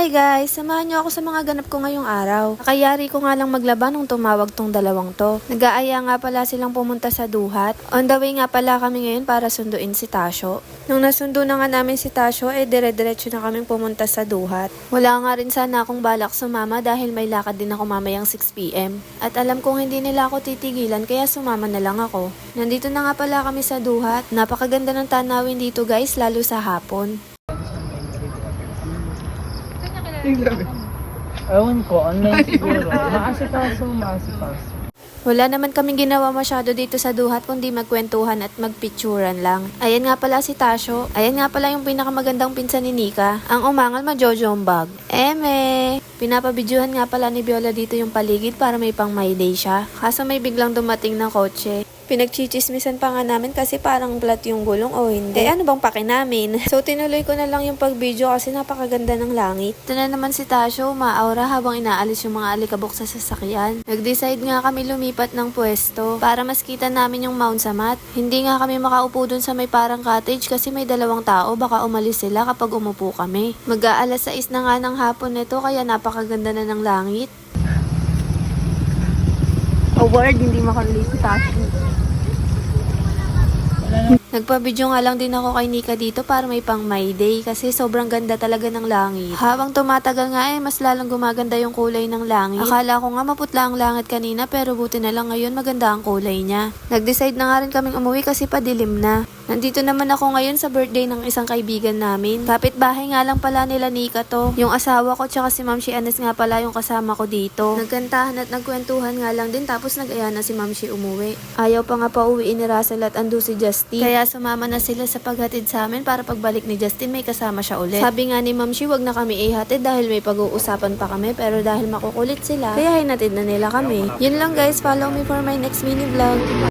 Hi guys! Samahan niyo ako sa mga ganap ko ngayong araw. Nakayari ko nga lang maglaba nung tumawag tong dalawang to. Nag-aaya nga pala silang pumunta sa Duhat. On the way nga pala kami ngayon para sunduin si Tasyo. Nung nasundo na nga namin si Tasyo, dire-diretso na kaming pumunta sa Duhat. Wala nga rin sana akong balak sumama dahil may lakad din ako mamayang 6 PM. At alam kong hindi nila ako titigilan kaya sumama na lang ako. Nandito na nga pala kami sa Duhat. Napakaganda ng tanawin dito guys, lalo sa hapon. Ewan ko, online siguro. Maasikaso. Wala naman kaming ginawa masyado dito sa Duhat kundi magkwentuhan at magpicturan lang. Ayan nga pala si Tasyo. Ayan nga pala yung pinakamagandang pinsan ni Nika. Ang umangal majojombag. Eme! Pinapabidyuhan nga pala ni Viola dito yung paligid para may pang my day siya. Kaso may biglang dumating ng kotse. Pinagchichismisan pa nga namin kasi parang flat yung gulong o hindi. Ano bang pake namin? So tinuloy ko na lang yung pag-video kasi napakaganda ng langit. Ito na naman si Tasyo, maaura habang inaalis yung mga alikabok sa sasakyan. Nag-decide nga kami lumipat ng pwesto para mas kita namin yung Mount Samat. Hindi nga kami makaupo dun sa may parang cottage kasi may dalawang tao, baka umalis sila kapag umupo kami. Mag-aalas 6 na nga ng hapon nito kaya napakaganda na ng langit. Award, hindi makarelease si Tasyo. Nagpa-video nga lang din ako kay Nika dito para may pang my day kasi sobrang ganda talaga ng langit. Habang tumatagal nga mas lalong gumaganda yung kulay ng langit. Akala ko nga maputla ang langit kanina pero buti na lang ngayon maganda ang kulay niya. Nag-decide na nga rin kaming umuwi kasi padilim na. Nandito naman ako ngayon sa birthday ng isang kaibigan namin. Kapit-bahay nga lang pala nila Nika to. Yung asawa ko tsaka si Ma'am Anes nga pala yung kasama ko dito. Nagkantahan at nagkwentuhan nga lang din tapos nag-aya na si Ma'am umuwi. Ayaw pa nga pauwiin ni Russell at ando si Justin. Kaya sumama na sila sa paghatid sa amin para pagbalik ni Justin may kasama siya ulit. Sabi nga ni Ma'am wag na kami ihatid dahil may pag-uusapan pa kami pero dahil makukulit sila, kaya hinatid na nila kami. Yun lang guys, follow me for my next mini vlog.